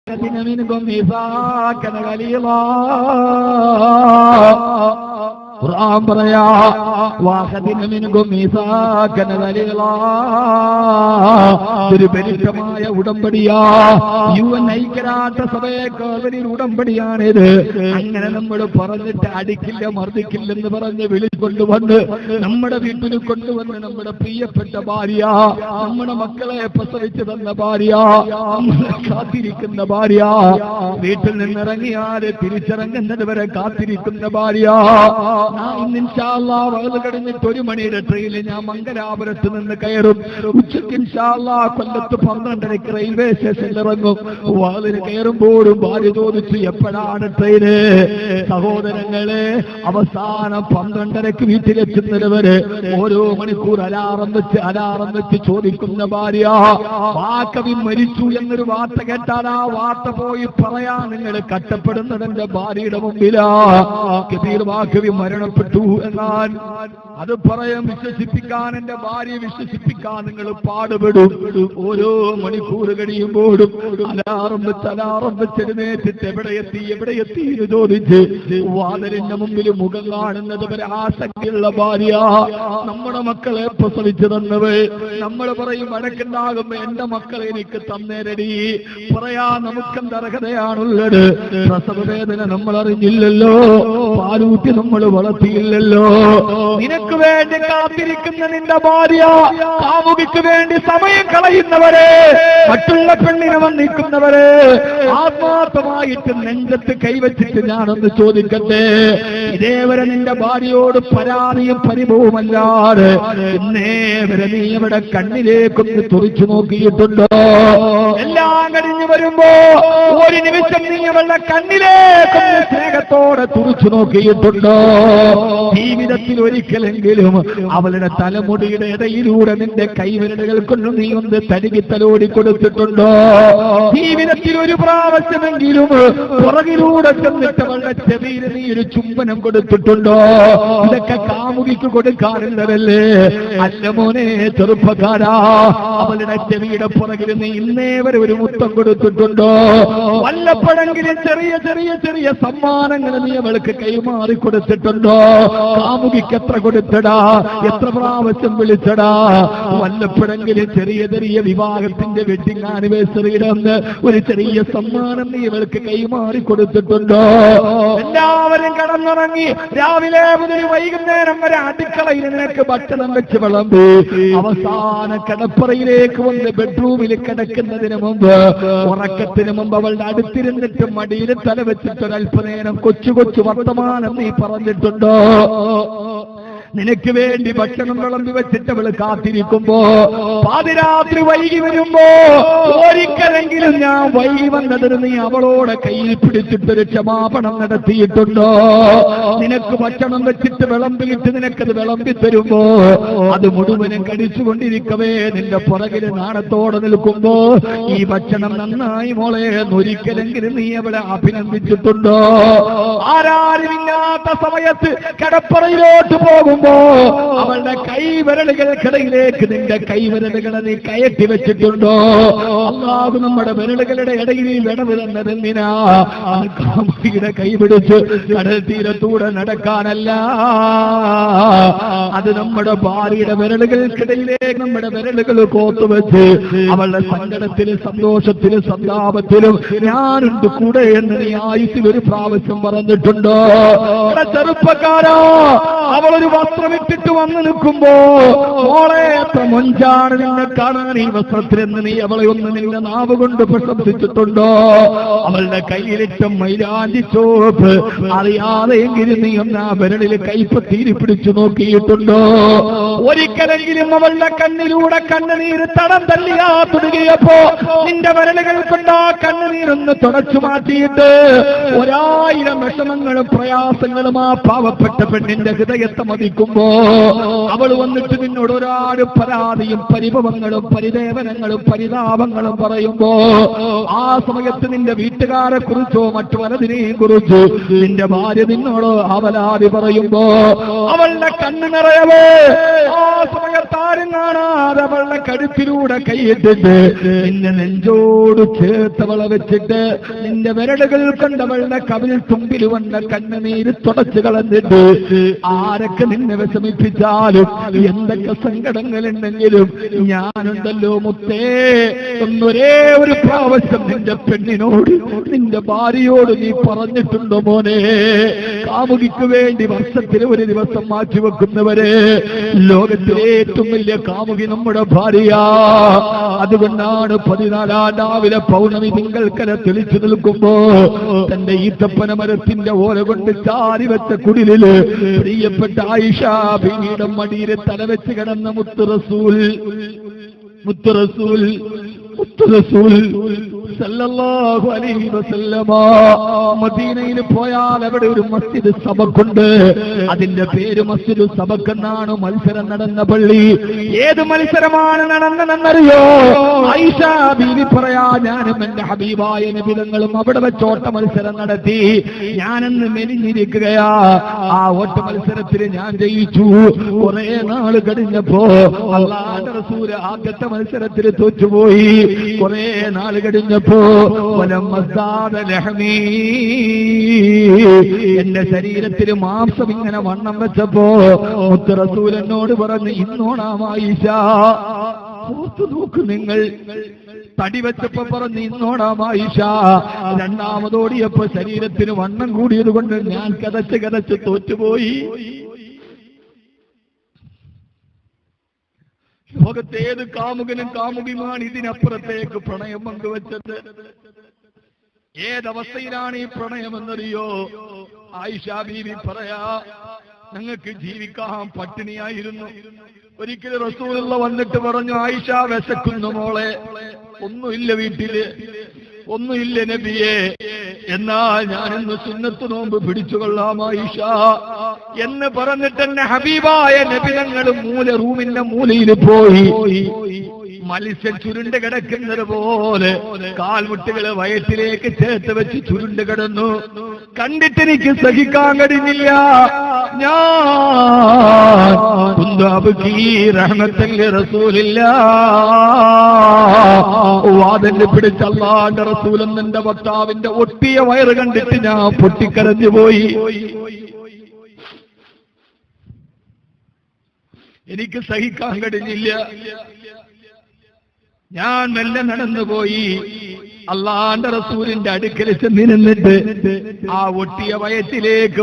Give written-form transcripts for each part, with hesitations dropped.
منكم ميثاقا غليظا ഖുർആൻ പറയാ വാഖദിന മിൻകും മീസാകൻ ഗലീളാ ഒരു ബലിഷ്ഠമായ ഉടമ്പടിയാ യുവൻ ഐക്യരാഷ്ട്രസഭയുടെ ഉടമ്പടിയാണിത്. അങ്ങനെ നമ്മൾ പറഞ്ഞിട്ട് അടിക്കില്ല മർദ്ദിക്കില്ലെന്ന് പറഞ്ഞ് വിളിക്കൊണ്ടുവന്ന് നമ്മുടെ വീട്ടിൽ കൊണ്ടുവന്ന് നമ്മുടെ പ്രിയപ്പെട്ട ഭാര്യ, നമ്മുടെ മക്കളെ പ്രസവിച്ചു തന്ന ഭാര്യ, നമ്മളെ കാത്തിരിക്കുന്ന ഭാര്യ, വീട്ടിൽ നിന്നിറങ്ങിയാല് തിരിച്ചിറങ്ങുന്നത് വരെ കാത്തിരിക്കുന്ന ഭാര്യ, ഇന്ന് ഇൻഷാ അല്ലാഹ് വഅദ് കഴിഞ്ഞിട്ട് 1 മണിയുടെ ട്രെയിനിൽ ഞാൻ മംഗലാപുരത്ത് നിന്ന് കയറും. ഉച്ചയ്ക്ക് ഇൻഷാ അല്ലാഹ് കൊല്ലത്ത് 12:30 റെയിൽവേ സ്റ്റേഷനിൽ ഇറങ്ങും. വഅദിന് കയറുമ്പോഴും ഭാര്യ ചോദിച്ചു എപ്പോഴാണ് ട്രെയിന്? സഹോദരങ്ങളെ, അവസാനം 12:30 വീട്ടിലെത്തുന്നത് വരെ ഓരോ മണിക്കൂർ അലാറം വെച്ച് ചോദിക്കുന്ന ഭാര്യ. വാക്കവി മരിച്ചു എന്നൊരു വാർത്ത കേട്ടാൽ ആ വാർത്ത പോയി പറയാൻ നിങ്ങൾ കഷ്ടപ്പെടുന്നത് എന്റെ ഭാര്യയുടെ മുമ്പിലാ. കബീർ വാക്കവി മരണപ്പെട്ടു എന്നാൽ അത് പറയാൻ വിശ്വസിപ്പിക്കാൻ എന്റെ ഭാര്യയെ വിശ്വസിപ്പിക്കാൻ നിങ്ങൾ പാടുപെടും. ഓരോ മണിക്കൂർ കഴിയുമ്പോഴും അലാറം വെച്ചെഴുന്നേറ്റിട്ട് എവിടെ എത്തി എന്ന് ചോദിച്ച് വാതിലിന്റെ മുമ്പിൽ മുഖം കാണുന്നത് വരെ ആസക്തിയുള്ള ഭാര്യ. നമ്മുടെ മക്കളെ പ്രസവിച്ചു തന്നവേ, നമ്മൾ പറയും വടക്കുണ്ടാകുമ്പോ എന്റെ മക്കളെ എനിക്ക് തന്നേരടി പറയാ നമുക്കെന്ത് അർഹതയാണുള്ളത്? പ്രസവ വേദന നമ്മൾ അറിഞ്ഞില്ലല്ലോ, പാലൂട്ടി നമ്മൾ വളർത്തിയില്ലല്ലോ. നിനക്ക് വേണ്ടി കാത്തിരിക്കുന്ന നിന്റെ ഭാര്യ, കാമുകിക്ക് വേണ്ടി സമയം കളയുന്നവരെ, മറ്റുള്ള പെണ്ണിനെ വന്നിക്കുന്നവരെ, ആത്മാർത്ഥമായിട്ട് നെഞ്ചത്ത് കൈവച്ചിട്ട് ഞാനൊന്ന് ചോദിക്കട്ടെ, ഇതേവരെ നിന്റെ ഭാര്യയോട് പരാതിയും പരിഭവമല്ലാതെ ഇന്നേവരെ നീ ഇവിടെ കണ്ണിലേക്കൊന്ന് തുറിച്ചു നോക്കിയിട്ടുണ്ടോ? എല്ലാം കഴിഞ്ഞു വരുമ്പോ ഒരു നിമിഷം നീ അവളുടെ കണ്ണിലേക്കൊന്ന് സ്നേഹത്തോടെ തുറിച്ചു നോക്കിയിട്ടുണ്ടോ? ജീവിതത്തിൽ ഒരിക്കലെങ്കിലും അവളുടെ തലമുടിയുടെ ഇടയിലൂടെ നിന്റെ കൈവിരലുകൾ കൊണ്ട് നീ ഒന്ന് തടുകി തലോടി കൊടുത്തിട്ടുണ്ടോ? ജീവിതത്തിൽ ഒരു പ്രാവശ്യമെങ്കിലും പുറകിലൂടെ ചെന്നിട്ട് അവളുടെ ചെവിയിൽ നീ ഒരു ചുംബനം കൊടുത്തിട്ടുണ്ടോ? ഇതൊക്കെ കാമുകിക്ക് കൊടുക്കാറുള്ളതല്ലേ? അല്ല മോനെ ചെറുപ്പക്കാരാ, അവളുടെ ചെവിയുടെ പുറകിൽ നീ ഇന്നേ വരെ ഒരു മുത്തം കൊടുത്തിട്ടുണ്ടോ? വല്ലപ്പോഴെങ്കിലും ചെറിയ ചെറിയ ചെറിയ സമ്മാനങ്ങൾ നീ അവൾക്ക് കൈമാറി കൊടുത്തിട്ടുണ്ടോ? കാമുകിക്ക് എത്ര കൊടുത്തടാ, എത്ര പ്രാവശ്യം വിളിച്ചടാ? വല്ലപ്പോഴെങ്കിലും ചെറിയ ചെറിയ വിവാഹത്തിന്റെ വെഡിങ് ആനിവേഴ്സറിയുടെ അന്ന് ഒരു ചെറിയ സമ്മാനം നീ ഇവൾക്ക് കൈമാറി കൊടുത്തിട്ടുണ്ടോ? എല്ലാവരും കടന്നിറങ്ങി രാവിലെ മുതൽ വൈകുന്നേരം വരെ അടുക്കളയിൽ നിനക്ക് ഭക്ഷണം വെച്ച് വിളമ്പി അവസാന കിടപ്പറയിലേക്ക് വന്ന് ബെഡ്റൂമിൽ കിടക്കുന്നതിന് മുമ്പ്, ഉറക്കത്തിന് മുമ്പ് അവളുടെ അടുത്തിരുന്നിട്ട് മടിയിൽ തല വെച്ചിട്ട് ഒരല്പനേരം കൊച്ചു കൊച്ചു വർത്തമാനം നീ പറഞ്ഞിട്ടുണ്ടോ? നിനക്ക് വേണ്ടി ഭക്ഷണം വിളമ്പി വെച്ചിട്ട് അവള് കാത്തിരിക്കുമ്പോ, പാതിരാത്രി വൈകി വരുമ്പോ ഒരിക്കലെങ്കിലും ഞാൻ വൈകി വന്നതിന് നീ അവളോടെ കയ്യിൽ പിടിച്ചിട്ടൊരു ക്ഷമാപണം നടത്തിയിട്ടുണ്ടോ? നിനക്ക് ഭക്ഷണം വെച്ചിട്ട് വിളമ്പിയിട്ട് നിനക്കത് വിളമ്പി തരുമ്പോ അത് മുഴുവനും കടിച്ചുകൊണ്ടിരിക്കവേ നിന്റെ പുറകില് നാണത്തോടെ നിൽക്കുമ്പോ ഈ ഭക്ഷണം നന്നായി മോളെ ഒരിക്കലെങ്കിലും നീ അവളെ അഭിനന്ദിച്ചിട്ടുണ്ടോ? ആരാരുമില്ലാത്ത സമയത്ത് കിടപ്പറയിലോട്ട് പോകുമ്പോ അവളുടെ കൈവിരലുകൾക്കിടയിലേക്ക് നിന്റെ കൈവിരലുകളെ നീ കയറ്റി വെച്ചിട്ടുണ്ടോ? അല്ലാഹു നമ്മുടെ വിരലുകളുടെ ഇടയിൽ വിടവ് തന്നതെന്തിനാ? കാമുകിയുടെ കൈപിടിച്ച് കടൽ തീരത്തൂടെ നടക്കാനല്ല, അത് നമ്മുടെ ഭാര്യയുടെ വിരലുകൾക്കിടയിലേക്ക് നമ്മുടെ വിരലുകൾ കോത്തുവെച്ച് അവളുടെ സങ്കടത്തിലും സന്തോഷത്തിലും സന്താപത്തിലും ഞാനുണ്ട് കൂടെ എന്ന് നീ ആയുസ്സിൽ ഒരു പ്രാവശ്യം പറഞ്ഞിട്ടുണ്ടോ? ചെറുപ്പക്കാരാ, അവളൊരു വസ്ത്രമിട്ടിട്ട് വന്ന് നിൽക്കുമ്പോ മോളെ എത്ര മൊഞ്ചാണ് നിന്നെ കാണാൻ ഈ വസ്ത്രത്തിലെന്ന് നീ അവളെ ഒന്ന് നിന്റെ നാവ് കൊണ്ട് പ്രശംസിച്ചിട്ടുണ്ടോ? അവളുടെ കയ്യിലിട്ട മൈലാഞ്ചി ചോപ്പ് അറിയാതെയെങ്കിലും നീ ഒന്ന് ആ വിരലിൽ കൈപ്പത്തീരി പിടിച്ചു നോക്കിയിട്ടുണ്ടോ? ഒരിക്കലെങ്കിലും അവളുടെ കണ്ണിലൂടെ കണ്ണുനീര് തടം തല്ലിയാ തുടങ്ങിയപ്പോ നിന്റെ വിരലുകൾ കൊണ്ട് ആ കണ്ണുനീരൊന്ന് തുടച്ചു മാറ്റിയിട്ട് 1000 വിഷമങ്ങളും പ്രയാസങ്ങളും ആ പാവപ്പെട്ട പെണ്ണിന്റെ ഹൃദയത്തെ മതിക്കുമ്പോ അവൾ വന്നിട്ട് നിന്നോട് ഒരുപാട് പരാതിയും പരിഭവങ്ങളും പരിദേവനങ്ങളും പരിതാപങ്ങളും പറയുമ്പോ ആ സമയത്ത് നിന്റെ വീട്ടുകാരെ കുറിച്ചോ മറ്റു പലതിനെയും കുറിച്ച് നിന്റെ ഭാര്യ നിന്നോട് അവലാതി പറയുമ്പോ അവളുടെ കണ്ണ് നിറയവേ ആ സമയത്ത് ആരും കാണാതെ അവളുടെ കഴുത്തിലൂടെ കൈയിട്ടിട്ട് നിന്നെ നെഞ്ചോട് ചേർത്തവളെ വെച്ചിട്ട് നിന്റെ വിരലുകൾ കണ്ടവളുടെ കവിൽ തുമ്പിൽ വന്ന കണ്ണുനീര് തുടച്ചു കളഞ്ഞിട്ട് ആരൊക്കെ നിന്നെ വിഷമിപ്പിച്ചാലും എന്തൊക്കെ സങ്കടങ്ങളുണ്ടെങ്കിലും ഞാനുണ്ടല്ലോ മുത്തേ ഒന്നൊരേ ഒരു പ്രാവശ്യം നിന്റെ പെണ്ണിനോട് നിന്റെ ഭാര്യയോട് നീ പറഞ്ഞിട്ടുണ്ടോ മോനെ? കാമുകിക്ക് വേണ്ടി വർഷത്തിൽ ഒരു ദിവസം മാറ്റിവെക്കുന്നവരെ ലോകത്തിലെ ഏറ്റവും വലിയ കാമുകി നമ്മുടെ ഭാര്യ. അതുകൊണ്ടാണ് 14 രാവിലെ പൗർണമി തിങ്കൽക്കര തെളിച്ചു നിൽക്കുമ്പോ തന്റെ ഈത്തപ്പന മരത്തിന്റെ ഓല കൊണ്ട് ചാരി വെച്ച കുടിലില് പ്രിയപ്പെട്ട ആയിഷ ബീവിയുടെ മടിയിൽ തലവെച്ച് കിടന്ന മുത്ത് റസൂൽ സല്ലല്ലാഹു അലൈഹി വസല്ലമ മദീനയിൽ പോയാൽ അവിടെ ഒരു മസ്ജിദ് സബക്കുണ്ട്. അതിന്റെ പേര് മസ്ജിദ് സബക്ക് എന്നാണ്. മത്സരം നടന്ന പള്ളി. ഏത് മത്സരമാണ് നടന്നതെന്നറിയോ? ആയിഷ ബീവി പറയാ, ഞാനും എന്റെ ഹബീബായ നബി തങ്ങളും അവിടെ വെച്ച് ഓട്ട മത്സരം നടത്തി. ഞാനെന്ന് മെലിഞ്ഞിരിക്കുകയാ. ആ ഓട്ട മത്സരത്തിൽ ഞാൻ ജയിച്ചു. കുറെ നാള് കഴിഞ്ഞപ്പോ അല്ലാഹുവിന്റെ റസൂൽ ആദ്യത്തെ മത്സരത്തിൽ തോറ്റുപോയി. കുറെ നാള് കഴിഞ്ഞപ്പോ എന്റെ ശരീരത്തിൽ മാംസം ഇങ്ങനെ വണ്ണം വെച്ചപ്പോ മുത്ത് റസൂൽ എന്നോട് പറഞ്ഞു, ഇന്നോണാം ആയിഷ, നോക്ക് നിങ്ങൾ തടി വെച്ചപ്പോ പറഞ്ഞു ഇന്നോണാം ആയിഷ. രണ്ടാമതോടിയപ്പോ ശരീരത്തിന് വണ്ണം കൂടിയത് കൊണ്ട് ഞാൻ കതച്ച് തോറ്റുപോയി. ലോകത്തേത് കാമുകനും കാമുകിയുമാണ് ഇതിനപ്പുറത്തേക്ക് പ്രണയം പങ്കുവച്ചത്? ഏതവസ്ഥയിലാണ് ഈ പ്രണയമെന്നറിയോ? ആയിഷ ബീവി പറയാ, ഞങ്ങൾക്ക് ജീവിക്കാൻ പട്ടിണിയായിരുന്നു. ഒരിക്കലും റസൂലുള്ള വന്നിട്ട് പറഞ്ഞു, ആയിഷ വിശക്കുന്നു മോളെ, ഒന്നുമില്ല വീട്ടില്, ഒന്നുമില്ല നബിയെ, എന്നാൽ ഞാനിന്ന് സുന്നത്ത് നോമ്പ് പിടിച്ചുകൊള്ളാം ആയിഷ എന്ന് പറഞ്ഞിട്ട് എന്നെ ഹബീബായ നബി തങ്ങൾ റൂമിന്റെ മൂലയിൽ പോയി. മത്സ്യം ചുരുണ്ട് കിടക്കുന്നത് പോലെ കാൽമുട്ടുകളെ വയറ്റിലേക്ക് ചേർത്ത് വെച്ച് ചുരുണ്ട് കിടന്നു. കണ്ടിട്ട് എനിക്ക് സഹിക്കാൻ കഴിഞ്ഞില്ല. വാതില് പിടിച്ച അല്ലാഹുവിന്റെ റസൂലും എന്റെ ഭർത്താവിന്റെ ഒട്ടിയ വയറ് കണ്ടിട്ട് ഞാൻ പൊട്ടിക്കരഞ്ഞു പോയി. എനിക്ക് സഹിക്കാൻ കഴിഞ്ഞില്ല. ഞാൻ മെല്ലെ നടന്നുപോയി. അല്ലാഹുവിന്റെ റസൂലിന്റെ അടുക്കൽ ചെന്ന് നിന്നിട്ട് ആ ഒട്ടിയ വയറ്റിലേക്ക്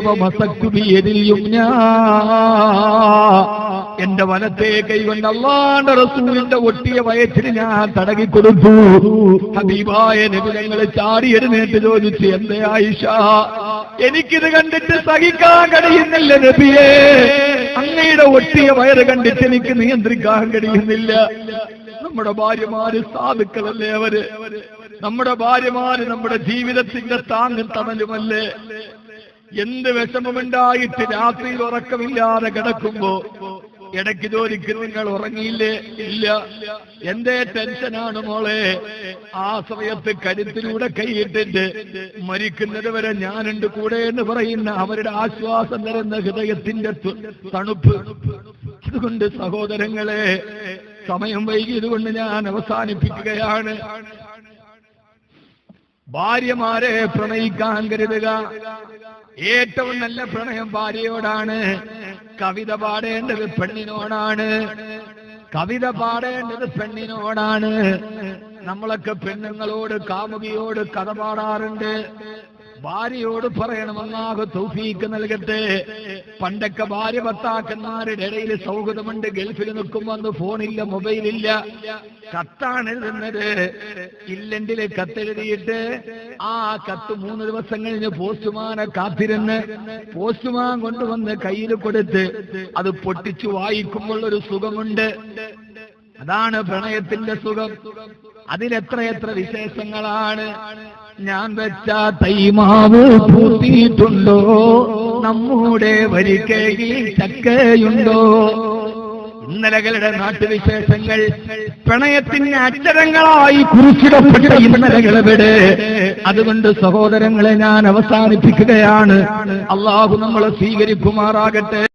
എന്റെ വലത്തെ കൈകൊണ്ട് അല്ലാഹുവിന്റെ റസൂലിന്റെ ഒട്ടിയ വയറ്റിന് ഞാൻ തടകി കൊടുത്തു. ഹബീബായ നബി തങ്ങളെ ചാടി എഴുന്നേറ്റ് ചോദിച്ചു, എന്തേ ആയിഷ, എനിക്കിത് കണ്ടിട്ട് സഹിക്കാൻ കഴിയുന്നില്ല നബിയേ. അങ്ങയുടെ ഒട്ടിയ വയറ് കണ്ടിട്ട് എനിക്ക് നിയന്ത്രിക്കാൻ കഴിയുന്നില്ല. നമ്മുടെ ഭാര്യമാര് സാധുക്കളല്ലേ അവര്? നമ്മുടെ ഭാര്യമാര് നമ്മുടെ ജീവിതത്തിന്റെ താങ്ങും തണലുമല്ലേ? എന്ത് വിഷമമുണ്ടായിട്ട് രാത്രിയിൽ ഉറക്കമില്ലാതെ കിടക്കുമ്പോ ഇടയ്ക്ക് ജോലിക്ക് നിങ്ങൾ ഉറങ്ങിയില്ലേ? ഇല്ല. എന്തേ ടെൻഷനാണ് മോളെ? ആ സമയത്ത് കരുത്തിലൂടെ കൈയിട്ടിട്ട് മരിക്കുന്നത് വരെ ഞാനുണ്ട് കൂടെ എന്ന് പറയുന്ന അവരുടെ ആശ്വാസം തരുന്ന ഹൃദയത്തിന്റെ തണുപ്പ്. അതുകൊണ്ട് സഹോദരങ്ങളെ, സമയം വൈകിയതുകൊണ്ട് ഞാൻ അവസാനിപ്പിക്കുകയാണ്. ഭാര്യമാരെ പ്രണയിക്കാൻ കരുതുക. ഏറ്റവും നല്ല പ്രണയം ഭാര്യയോടാണ്. കവിത പാടേണ്ടത് പെണ്ണിനോടാണ്. കവിത പാടേണ്ടത് പെണ്ണിനോടാണ്. നമ്മളൊക്കെ പെണ്ണുങ്ങളോട് കാമുകിയോട് കഥ പാടാറുണ്ട്. ഭാര്യയോട് പറയണമെന്നാകെ തൗഫീക്ക് നൽകട്ടെ. പണ്ടൊക്കെ ഭാര്യ ഭർത്താക്കന്മാരുടെ ഇടയിൽ സൗഹൃദമുണ്ട്. ഗൾഫിൽ നിൽക്കുമ്പോ അന്ന് ഫോണില്ല, മൊബൈലില്ല, കത്താണ് എഴുതുന്നത്. ഇല്ലണ്ടില് കത്തെഴുതിയിട്ട് ആ കത്ത് 3 ദിവസം കഴിഞ്ഞ് പോസ്റ്റ്മാനെ കാത്തിരുന്ന് പോസ്റ്റ്മാൻ കൊണ്ടുവന്ന് കയ്യിൽ കൊടുത്ത് അത് പൊട്ടിച്ചു വായിക്കുമ്പോൾ ഒരു സുഖമുണ്ട്. അതാണ് പ്രണയത്തിന്റെ സുഖം. അതിലെത്രയെത്ര വിശേഷങ്ങളാണ്. ഞാൻ വെച്ച തൈമാവ് പൂത്തിയിട്ടുണ്ടോ, നമ്മുടെ വരിക്കയിൽ ചക്കയുണ്ടോ? ഇന്നലകളുടെ നാട്ടുവിശേഷങ്ങൾ പ്രണയത്തിന് അക്ഷരങ്ങളായി കുറിച്ചിടപ്പെട്ട ഇന്നലകളെവിടെ? അതുകൊണ്ട് സഹോദരങ്ങളെ, ഞാൻ അവസാനിപ്പിക്കുകയാണ്. അള്ളാഹു നമ്മളെ സ്വീകരിക്കുമാറാകട്ടെ.